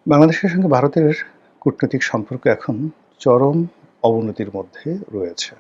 বাংলাদেশের সঙ্গে ভারতের কূটনৈতিক সম্পর্ক এখন চরম অবনতির মধ্যে রয়েছে।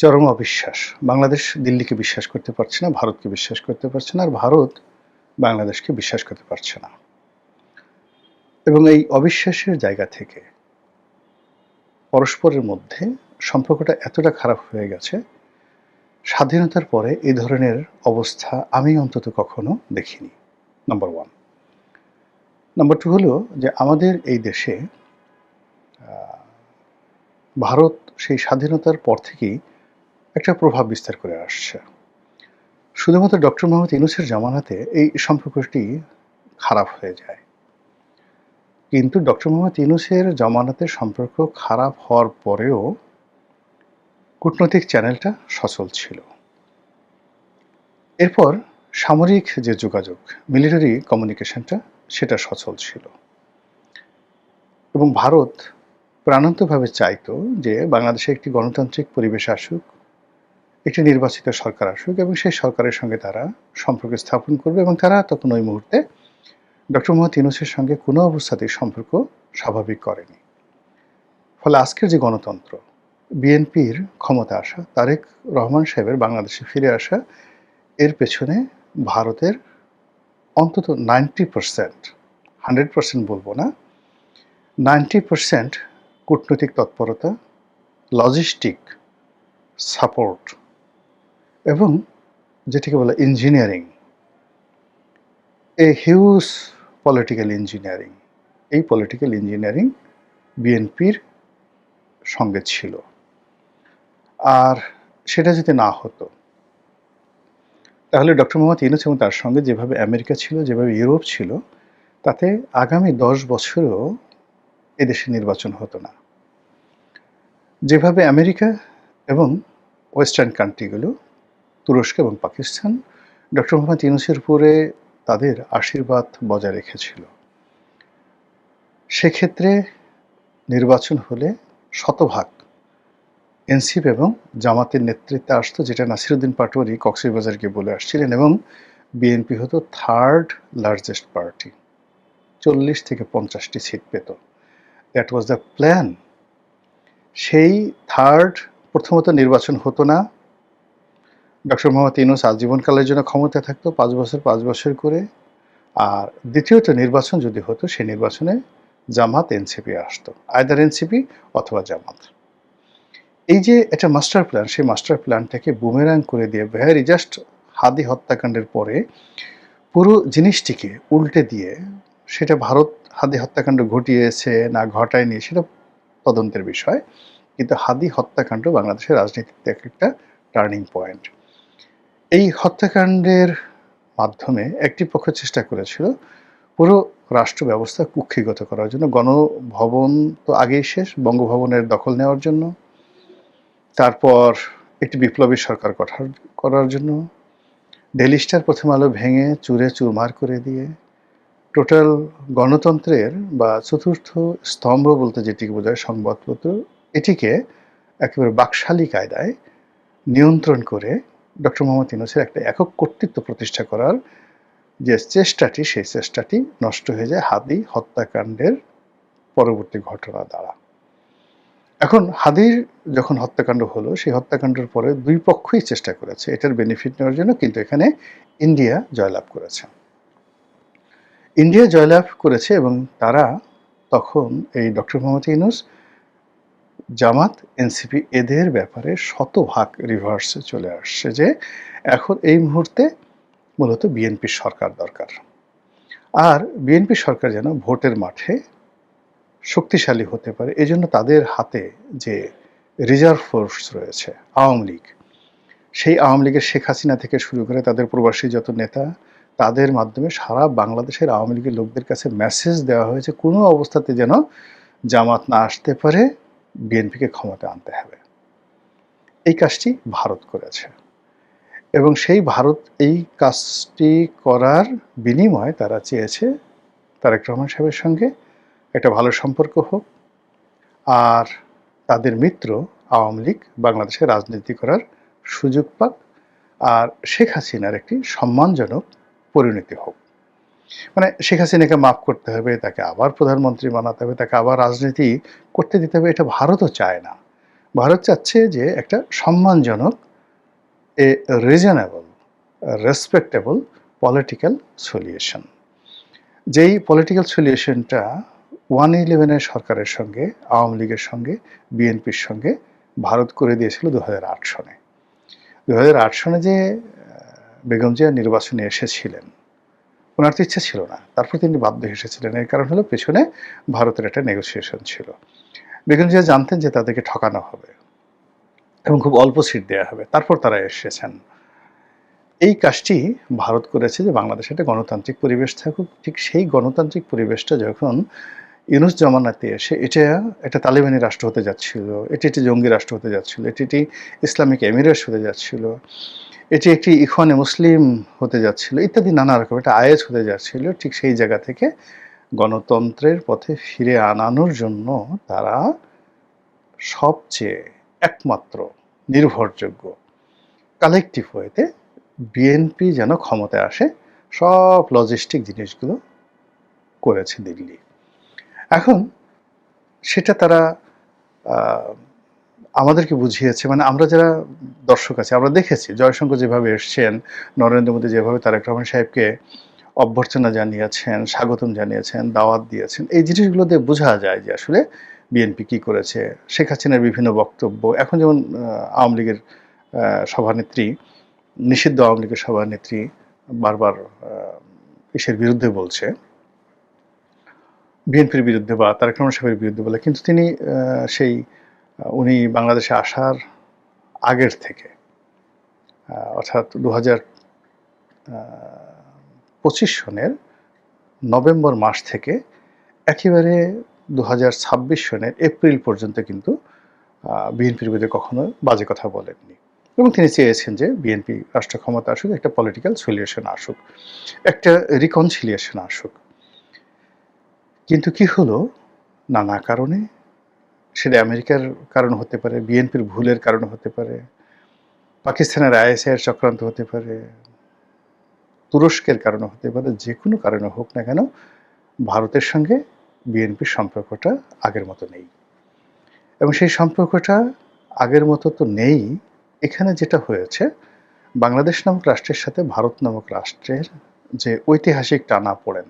চরম অবিশ্বাস। বাংলাদেশ দিল্লিকে বিশ্বাস করতে পারছে না, ভারতকে বিশ্বাস করতে পারছে না, আর ভারত বাংলাদেশকে বিশ্বাস করতে পারছে না। এবং এই অবিশ্বাসের জায়গা থেকে পরস্পরের মধ্যে সম্পর্কটা এতটা খারাপ হয়ে গেছে, স্বাধীনতার পরে এই ধরনের অবস্থা আমি অন্তত কখনো দেখিনি। নাম্বার 1। নাম্বার 2 হলো যে আমাদের এই দেশে ভারত সেই স্বাধীনতার পর থেকেই একটা প্রভাব বিস্তার করে আসছে। শুধুমাত্র ডক্টর মোহাম্মদ ইউনূসের জামানাতে এই সম্পর্কটি খারাপ হয়ে যায়। কিন্তু ডক্টর মোহাম্মদ ইউনূসের জামানাতে সম্পর্ক খারাপ হওয়ার পরেও কূটনৈতিক চ্যানেলটা সচল ছিল। এরপর সামরিক যে যোগাযোগ, মিলিটারি কমিউনিকেশনটা সেটা সচল ছিল। এবং ভারত প্রাণান্তভাবে চাইতো যে বাংলাদেশে একটি গণতান্ত্রিক পরিবেশ আসুক, একটি নির্বাচিত সরকার আসুক এবং সেই সরকারের সঙ্গে তারা সম্পর্ক স্থাপন করবে, এবং তারা তখন ওই মুহূর্তে ডক্টর মোহাম্মদ ইউনূসের সঙ্গে কোনো অবস্থাতেই সম্পর্ক স্বাভাবিক করেনি। ফলে আজকের যে গণতন্ত্র, বিএনপির ক্ষমতা আসা, তারেক রহমান সাহেবের বাংলাদেশে ফিরে আসা, এর পেছনে ভারতের অন্তত 90%, 100% বলবো না, 90% কূটনৈতিক তৎপরতা, লজিস্টিক সাপোর্ট এবং যেটিকে বলে engineering, a huge political engineering, এই পলিটিক্যাল ইঞ্জিনিয়ারিং বিএনপির সঙ্গে ছিল। আর সেটা যদি না হতো, তাহলে ডক্টর মোহাম্মদ ইউনূস এবং তার সঙ্গে যেভাবে আমেরিকা ছিল, যেভাবে ইউরোপ ছিল, তাতে আগামী 10 বছরেও এদেশে নির্বাচন হতো না। যেভাবে আমেরিকা এবং ওয়েস্টার্ন কান্ট্রিগুলো, তুরস্ক এবং পাকিস্তান, ডক্টর মোহাম্মদ ইউনূসের উপরে তাদের আশীর্বাদ বজায় রেখেছিল, সেক্ষেত্রে নির্বাচন হলে শতভাগ এনসিপি এবং জামাতের নেতৃত্বে আসতো, যেটা নাসিরুদ্দিন পাটোয়ারি কক্সবাজারকে বলে আসছিলেন, এবং বিএনপি হতো থার্ড লার্জেস্ট পার্টি, 40 থেকে 50টি সিট পেত। That was the plan. সেই প্রথমত নির্বাচন হতো না, ডক্টর মোহাম্মদ ইউনূস আজীবনকালের জন্য ক্ষমতা থাকতো, 5 বছর 5 বছর করে। আর দ্বিতীয়ত নির্বাচন যদি হতো, সেই নির্বাচনে জামাত এনসিপি আসতো, আইদার এনসিপি অথবা জামাত। এই যে একটা মাস্টার প্ল্যান, সেই মাস্টার প্ল্যানটাকে বুমেরাং করে দিয়ে জাস্ট হাদি হত্যাকাণ্ডের পরে পুরো জিনিসটিকে উল্টে দিয়ে, সেটা ভারত হাদি হত্যাকাণ্ড ঘটিয়েছে না ঘটায়নি সেটা তদন্তের বিষয়, কিন্তু হাদি হত্যাকাণ্ড বাংলাদেশের রাজনীতিতে একটা টার্নিং পয়েন্ট। এই হত্যাকাণ্ডের মাধ্যমে একটি পক্ষ চেষ্টা করেছিল পুরো রাষ্ট্র ব্যবস্থা কুক্ষিগত করার জন্য, গণভবন তো আগেই শেষ, বঙ্গভবনের দখল নেওয়ার জন্য, তারপর একটি বিপ্লবী সরকার করার জন্য, ডেইলি স্টার, প্রথম আলো ভেঙে চুরে চুরমার করে দিয়ে টোটাল গণতন্ত্রের বা চতুর্থ স্তম্ভ বলতে যেটিকে বোঝায় সংবাদপত্র, এটিকে একেবারে বাকশালী কায়দায় নিয়ন্ত্রণ করে ডক্টর মোহাম্মদ ইউনূসের একটা একক কর্তৃত্ব প্রতিষ্ঠা করার যে চেষ্টাটি, সেই চেষ্টাটি নষ্ট হয়ে যায় হাদি হত্যাকাণ্ডের পরবর্তী ঘটনা দ্বারা। এখন হাদির যখন হত্যাকাণ্ড হলো, সেই হত্যাকাণ্ডের পরে দুই পক্ষই চেষ্টা করেছে এটার বেনিফিট নেওয়ার জন্য, কিন্তু এখানে ইন্ডিয়া জয়লাভ করেছে। ইন্ডিয়া জয়লাভ করেছে এবং তারা তখন এই ডক্টর মোহাম্মদ ইউনূস, জামাত, এনসিপি এদের ব্যাপারে শতভাগ রিভার্সে চলে আসছে, যে এখন এই মুহূর্তে মূলত বিএনপি সরকার দরকার। আর বিএনপি সরকার যেন ভোটের মাঠে শক্তিশালী হতে পারে, এজন্য তাদের হাতে যে রিজার্ভ ফোর্স রয়েছে আওয়ামী লীগ, সেই আওয়ামী লীগের শেখ হাসিনা থেকে শুরু করে তাদের প্রবাসী যত নেতা, তাদের মাধ্যমে সারা বাংলাদেশের আওয়ামী লীগের লোকদের কাছে মেসেজ দেওয়া হয়েছে কোনো অবস্থাতে যেন জামাত না আসতে পারে, বিএনপিকে ক্ষমতা আনতে হবে। এই কাজটি ভারত করেছে, এবং সেই ভারত এই কাজটি করার বিনিময়ে তারা চেয়েছে তারেক রহমান সাহেবের সঙ্গে একটা ভালো সম্পর্ক হোক, আর তাদের মিত্র আওয়ামী লীগ বাংলাদেশে রাজনীতি করার সুযোগ পাক, আর শেখ হাসিনার একটি সম্মানজনক পরিণতি হোক। মানে শেখ হাসিনাকে মাফ করতে হবে, তাকে আবার প্রধানমন্ত্রী বানাতে হবে, তাকে আবার রাজনীতি করতে দিতে হবে, এটা ভারতও চায় না। ভারত চাচ্ছে যে একটা সম্মানজনক এ রিজনেবল, রেসপেক্টেবল পলিটিক্যাল সলিউশন। যেই পলিটিক্যাল সলিউশনটা 111 এর সরকারের সঙ্গে, আওয়ামী লীগের সঙ্গে, বিএনপির সঙ্গে ভারত করে দিয়েছিল 2008 সনে। 2008 সনে যে বেগম জিয়া নির্বাচনে এসেছিলেন, ওনার তো ইচ্ছা ছিল না, তারপর তিনি বাধ্য এসেছিলেন। এর কারণ হলো পেছনে ভারতের একটা নেগোসিয়েশন ছিল। বেগম জিয়া জানতেন যে তাদেরকে ঠকানো হবে এবং খুব অল্প সিট দেওয়া হবে, তারপর তারা এসেছেন। এই কাজটি ভারত করেছে যে বাংলাদেশে একটা গণতান্ত্রিক পরিবেশ থাকুক। ঠিক সেই গণতান্ত্রিক পরিবেশটা যখন ইউনূস জামানাতে এসে এটা একটা তালিবানি রাষ্ট্র হতে যাচ্ছিল, এটি একটি জঙ্গি রাষ্ট্র হতে যাচ্ছিল, এটি একটি ইসলামিক এমিরেটস হতে যাচ্ছিল, এটি একটি ইখওয়ানে মুসলিম হতে যাচ্ছিল, ইত্যাদি নানা রকম একটা আইএস হতে যাচ্ছিল, ঠিক সেই জায়গা থেকে গণতন্ত্রের পথে ফিরে আনানোর জন্য তারা সবচেয়ে একমাত্র নির্ভরযোগ্য কালেকটিভ ওয়েতে বিএনপি যেন ক্ষমতায় আসে, সব লজিস্টিক জিনিসগুলো করেছে দিল্লি। এখন সেটা তারা আমাদেরকে বুঝিয়েছে, মানে আমরা যারা দর্শক আছি আমরা দেখেছি জয়শঙ্কর যেভাবে এসছেন, নরেন্দ্র মোদী যেভাবে তারেক রহমান সাহেবকে অভ্যর্থনা জানিয়েছেন, স্বাগতম জানিয়েছেন, দাওয়াত দিয়েছেন, এই জিনিসগুলো দিয়ে বোঝা যায় যে আসলে বিএনপি কী করেছে। শেখ হাসিনার বিভিন্ন বক্তব্য, এখন যেমন আওয়ামী লীগের সভানেত্রী, নিষিদ্ধ আওয়ামী লীগের সভানেত্রী বারবার ইসের বিরুদ্ধে বলছে, বিএনপির বিরুদ্ধে বা তারেক রহমান সাহেবের বিরুদ্ধে বলে, কিন্তু তিনি সেই উনি বাংলাদেশে আসার আগের থেকে অর্থাৎ 2025 সনের নভেম্বর মাস থেকে একেবারে 2026 সনের এপ্রিল পর্যন্ত কিন্তু বিএনপির বিরুদ্ধে কখনো বাজে কথা বলেননি, এবং তিনি চেয়েছেন যে বিএনপি রাষ্ট্র ক্ষমতা আসুক, একটা পলিটিক্যাল সলিউশন আসুক, একটা রিকনসিলিয়েশন আসুক। কিন্তু কি হলো, নানা কারণে, সেটা আমেরিকার কারণ হতে পারে, বিএনপির ভুলের কারণ হতে পারে, পাকিস্তানের আইএসআইয়ের চক্রান্ত হতে পারে, তুরস্কের কারণে হতে পারে, যে কোনো কারণে হোক না কেন ভারতের সঙ্গে বিএনপির সম্পর্কটা আগের মতো নেই। এবং সেই সম্পর্কটা আগের মতো তো নেই, এখানে যেটা হয়েছে, বাংলাদেশ নামক রাষ্ট্রের সাথে ভারত নামক রাষ্ট্রের যে ঐতিহাসিক টানাপোড়েন,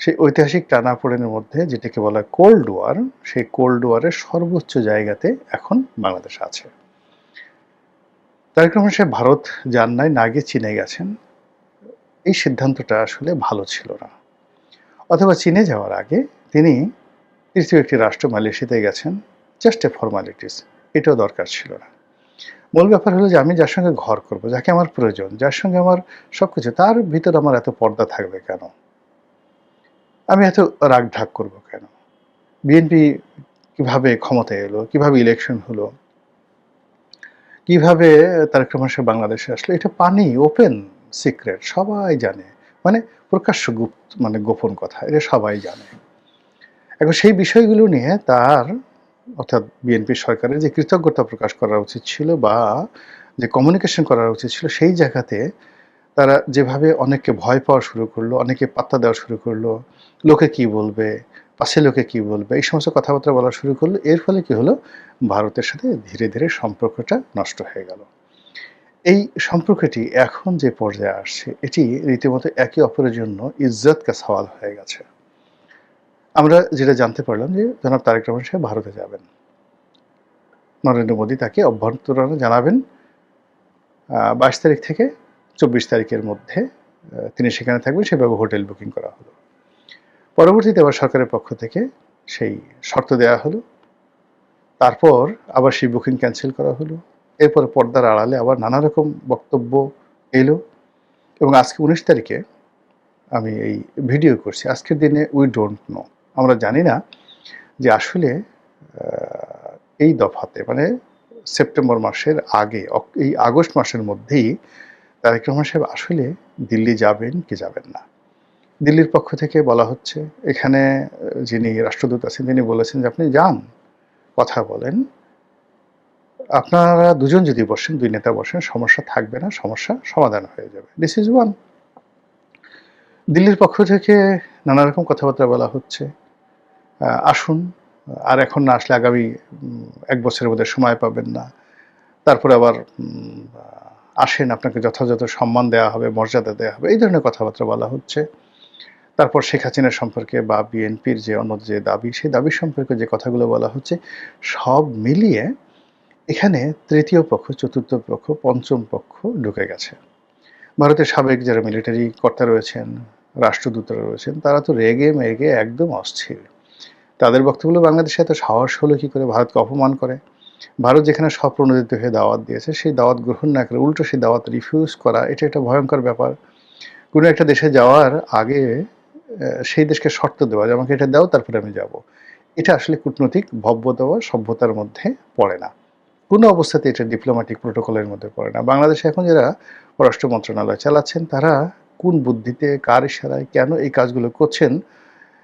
সেই ঐতিহাসিক টানাপোড়েনের মধ্যে যেটাকে বলা হয় কোল্ড ওয়ার, সেই কোল্ড ওয়ারের সর্বোচ্চ জায়গাতে এখন বাংলাদেশ আছে। তারেক রহমান সাহেব ভারত যান নাই, না গিয়ে চীনে গেছেন, এই সিদ্ধান্তটা আসলে ভালো ছিল না। অথবা চীনে যাওয়ার আগে তিনি তৃতীয় একটি রাষ্ট্র মালয়েশিয়াতে গেছেন, জাস্ট এ ফর্মালিটিস, এটাও দরকার ছিল না। মূল ব্যাপার হলো যে আমি যার সঙ্গে ঘর করব, যাকে আমার প্রয়োজন, যার সঙ্গে আমার সব কিছু, তার ভিতর আমার এত পর্দা থাকবে কেন? আমি এত রাগ ঢাক করবো কেন? বিএনপি কিভাবে ক্ষমতায় এলো, কিভাবে ইলেকশন হলো, কিভাবে তারেক রহমান সাহেব বাংলাদেশে আসলো, এটা পানি ওপেন সিক্রেট, সবাই জানে, মানে প্রকাশ্য মানে গোপন কথা, এটা সবাই জানে। এখন সেই বিষয়গুলো নিয়ে তার, অর্থাৎ বিএনপি সরকারের যে কৃতজ্ঞতা প্রকাশ করা উচিত ছিল বা যে কমিউনিকেশন করা উচিত ছিল, সেই জায়গাতে তারা যেভাবে অনেককে ভয় পাওয়া শুরু করলো, অনেকে পাত্তা দেওয়া শুরু করলো, লোকে কি বলবে, পাশে লোকে কি বলবে, এই সমস্ত কথাবার্তা বলা শুরু করলো। এর ফলে কি হলো, ভারতের সাথে ধীরে ধীরে সম্পর্কটা নষ্ট হয়ে গেল। এই সম্পর্কটি এখন যে পর্যায়ে আসছে, এটি রীতিমতো একে অপরের জন্য ইজ্জতকে সওয়াল হয়ে গেছে। আমরা যেটা জানতে পারলাম যে জনাব তারেক রহমান সাহেব ভারতে যাবেন, নরেন্দ্র মোদী তাকে অভ্যর্থনা জানাবেন 22 তারিখ থেকে 24 তারিখের মধ্যে তিনি সেখানে থাকবেন, সেভাবে হোটেল বুকিং করা হলো। পরবর্তীতে আবার সরকারের পক্ষ থেকে সেই শর্ত দেওয়া হলো, তারপর আবার সেই বুকিং ক্যান্সেল করা হলো, এরপর পর্দার আড়ালে আবার নানা রকম বক্তব্য এলো, এবং আজকে 19 তারিখে আমি এই ভিডিও করছি। আজকের দিনে উই ডোন্ট নো, আমরা জানি না যে আসলে এই দফাতে, মানে সেপ্টেম্বর মাসের আগে, এই আগস্ট মাসের মধ্যেই তারেক রহমান সাহেব আসলে দিল্লি যাবেন কি যাবেন না। দিল্লির পক্ষ থেকে বলা হচ্ছে, এখানে যিনি রাষ্ট্রদূত আছেন তিনি বলেছেন যে আপনি যান, কথা বলেন, আপনারা দুজন যদি বসেন, দুই নেতা বসেন, সমস্যা থাকবে না, সমস্যা সমাধান হয়ে যাবে। This is one. দিল্লির পক্ষ থেকে নানা রকম কথাবার্তা বলা হচ্ছে। আসুন, আর এখন না আসলে আগামী ১ বছরের বোধহয় সময় পাবেন না। তারপরে আবার আসেন, আপনাকে যথাযথ সম্মান দেয়া হবে, মর্যাদা দেয়া হবে। এই ধরনের কথাবার্তা বলা হচ্ছে। তারপর শেখ হাসিনা সম্পর্কে বা বিএনপির যে অন্য যে দাবি, সেই দাবি সম্পর্কে যে কথাগুলো বলা হচ্ছে, সব মিলিয়ে এখানে ৩য় পক্ষ, ৪র্থ পক্ষ, ৫ম পক্ষ ঢুকে গেছে। ভারতের সাবেক যারা মিলিটারি কর্তা রয়েছেন, রাষ্ট্রদূতরা রয়েছেন, তারা তো রেগে মেগে একদম অস্থির। তাদের বক্তব্য, বাংলাদেশে এত সাহস হলো কি করে ভারতকে অপমান করে। ভারত যেখানে স্বপ্রণোদিত হয়ে দাওয়াত দিয়েছে, সেই দাওয়াত গ্রহণ না করে উল্টো সেই দাওয়াত রিফিউজ করা, এটা একটা ভয়ঙ্কর ব্যাপার। কোনো একটা দেশে যাওয়ার আগে সেই দেশকে শর্ত দেওয়া যে আমাকে এটা দাও তারপরে আমি যাব, এটা আসলে কূটনৈতিক ভব্যতা বা সভ্যতার মধ্যে পড়ে না। কোনো অবস্থাতে এটা ডিপ্লোম্যাটিক প্রোটোকলের মধ্যে পড়ে না। বাংলাদেশে এখন যারা পররাষ্ট্র মন্ত্রণালয় চালাচ্ছেন, তারা কোন বুদ্ধিতে, কার ইশারায়, কেন এই কাজগুলো করছেন,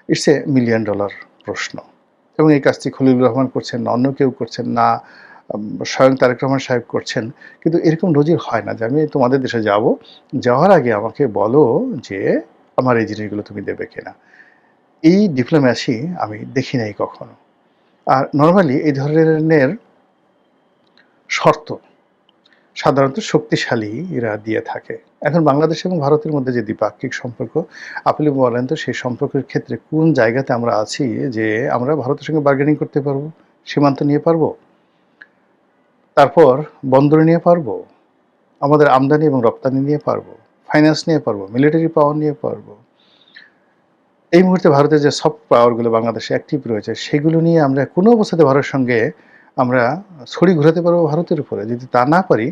ইটস এ মিলিয়ন ডলার প্রশ্ন। এবং এই কাজটি খলিলুর রহমান করছেন না, অন্য কেউ করছেন না, স্বয়ং তারেক রহমান সাহেব করছেন। কিন্তু এরকম নজির হয় না যে আমি তোমাদের দেশে যাব, যাওয়ার আগে আমাকে বলো যে আমার এই জিনিসগুলো তুমি দেবে কিনা। এই ডিপ্লোম্যাসি আমি দেখি নাই কখনো। আর নর্মালি এই ধরনের শর্ত সাধারণত শক্তিশালী এরা দিয়ে থাকে। এখন বাংলাদেশ এবং ভারতের মধ্যে যে দ্বিপাক্ষিক সম্পর্ক, আপনি বলেন তো সেই সম্পর্কের ক্ষেত্রে কোন জায়গাতে আমরা আছি যে আমরা ভারতের সঙ্গে বার্গেনিং করতে পারবো, সীমান্ত নিয়ে পারবো, তারপর বন্দর নিয়ে পারবো, আমাদের আমদানি এবং রপ্তানি নিয়ে পারবো, ফাইন্যান্স নিয়ে পারবো, মিলিটারি পাওয়ার নিয়ে পারবো। এই মুহূর্তে ভারতের যে সফট পাওয়ারগুলো বাংলাদেশে অ্যাক্টিভ রয়েছে, সেগুলো নিয়ে আমরা কোনো অবস্থাতে ভারতের সঙ্গে আমরা ছড়ি ঘোরাতে পারবো ভারতের উপরে। যদি তা না পারি,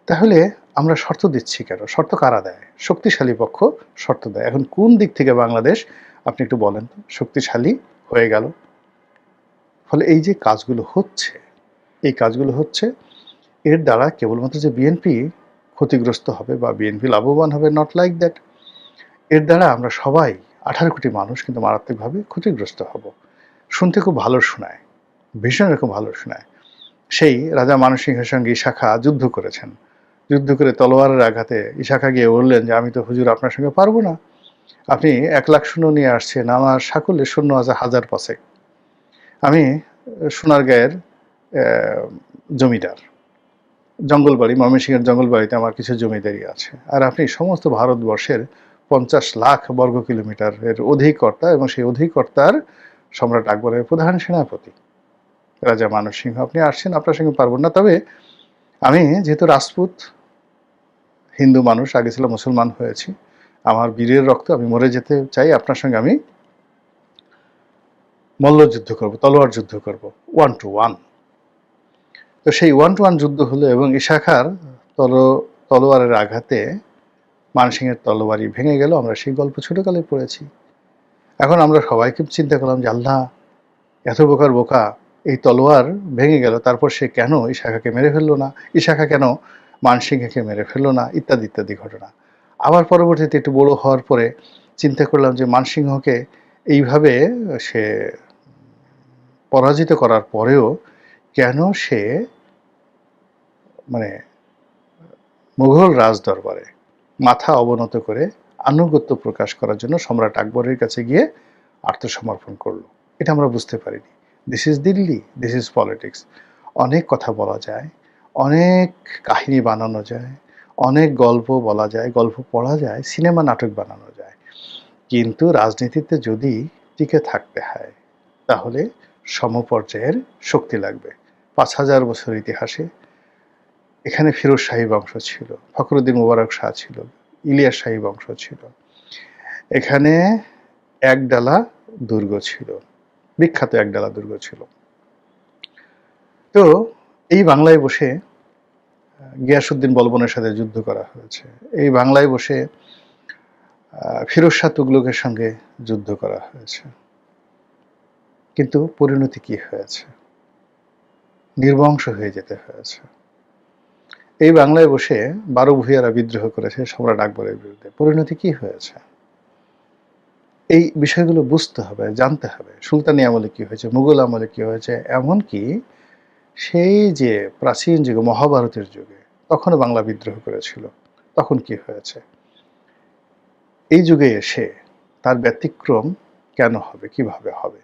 তাহলে আমরা শর্ত দিচ্ছি কেন? শর্ত কারা দেয়? শক্তিশালী পক্ষ শর্ত দেয়। এখন কোন দিক থেকে বাংলাদেশ, আপনি একটু বলেন তো, শক্তিশালী হয়ে গেল? ফলে এই যে কাজগুলো হচ্ছে, এই কাজগুলো হচ্ছে, এর দ্বারা কেবলমাত্র যে বিএনপি ক্ষতিগ্রস্ত হবে বা বিএনপি লাভবান হবে, নট লাইক দ্যাট। এর দ্বারা আমরা সবাই ১৮ কোটি মানুষ কিন্তু মারাত্মকভাবে ক্ষতিগ্রস্ত হব। শুনতে খুব ভালো শোনায়, ভীষণ রকম ভালো শোনায়। সেই রাজা মানসিংহের সঙ্গে ইশাখা যুদ্ধ করেছেন। যুদ্ধ করে তলোয়ারের আঘাতে ইশাখা গিয়ে বললেন যে আমি তো হুজুর আপনার সঙ্গে পারবো না। আপনি ১,০০,০০০ সৈন্য নিয়ে আসছেন, আমার সাকল্যে সৈন্য আছে ১,০০০ পাঁচেক। আমি সোনারগাঁয়ের জমিদার, জঙ্গলবাড়ি, ময়মনসিংহের জঙ্গলবাড়িতে আমার কিছু জমিদারি আছে। আর আপনি সমস্ত ভারতবর্ষের ৫০ লাখ বর্গ কিলোমিটারের অধিকর্তা, এবং সেই অধিকর্তার সম্রাট আকবরের প্রধান সেনাপতি রাজা মানসিংহ। আপনি আসছেন, আপনার সঙ্গে পারবো না। তবে আমি যেহেতু রাজপুত হিন্দু মানুষ, আগে ছিল মুসলমান হয়েছি, আমার বীরের রক্ত, আমি মরে যেতে চাই, আপনার সঙ্গে আমি মল্লযুদ্ধ করব, তলোয়ার যুদ্ধ করব, 1 to 1। তো সেই 1 to 1 যুদ্ধ হলো এবং ইশাখার তলোয়ারের আঘাতে মানসিংহের তলোয়ারই ভেঙে গেল। আমরা সেই গল্প ছোটকালে পড়েছি। এখন আমরা সবাইকে চিন্তা করলাম যে আল্লাহ, এত বোকার বোকা, এই তলোয়ার ভেঙে গেল, তারপর সে কেন ইশাখাকে মেরে ফেললো না, ইশাখা কেন মানসিংহকে মেরে ফেললো না, ইত্যাদি ইত্যাদি ঘটনা। আবার পরবর্তীতে একটু বড় হওয়ার পরে চিন্তা করলাম যে মানসিংহকে এইভাবে সে পরাজিত করার পরেও কেন সে মানে মুঘল রাজ দরবারে মাথা অবনত করে আনুগত্য প্রকাশ করার জন্য সম্রাট আকবরের কাছে গিয়ে আত্মসমর্পণ করলো। এটা আমরা বুঝতে পারিনি। This is Delhi, this is politics. অনেক কথা বলা যায়, অনেক কাহিনী বানানো যায়, অনেক গল্প বলা যায়, গল্প পড়া যায়, সিনেমা নাটক বানানো যায়। কিন্তু রাজনীতিতে যদি টিকে থাকতে হয়, তাহলে সমপর্যায়ের শক্তি লাগবে। ৫,০০০ বছর ইতিহাসে এখানে ফিরোজ শাহী বংশ ছিল, ফখরুদ্দিন মোবারক শাহ ছিল, ইলিয়াস শাহী বংশ ছিল। এখানে একডালা দুর্গ ছিল, বিখ্যাত একডালা দুর্গ ছিল। তো এই বাংলায় বসে গিয়াসউদ্দিন বলবনের সাথে যুদ্ধ করা হয়েছে। এই বাংলায় বসে ফিরোজ শাহ তুগলকের সঙ্গে যুদ্ধ করা হয়েছে। কিন্তু পরিণতি কি হয়েছে? নির্বংশ হয়ে যেতে হয়েছে। এই বাংলায় বসে ১২ ভূঁইয়ারা বিদ্রোহ করেছে সম্রাট আকবরের বিরুদ্ধে। পরিণতি কি হয়েছে? এই বিষয়গুলো বুঝতে হবে, জানতে হবে। সুলতানি আমলে কি হয়েছে, মুঘল আমলে কি হয়েছে, এমনকি সেই যে প্রাচীন যুগে, মহাভারতের যুগে, তখনও বাংলা বিদ্রোহ করেছিল, তখন কি হয়েছে। এই যুগে এসে তার ব্যতিক্রম কেন হবে? কিভাবে হবে?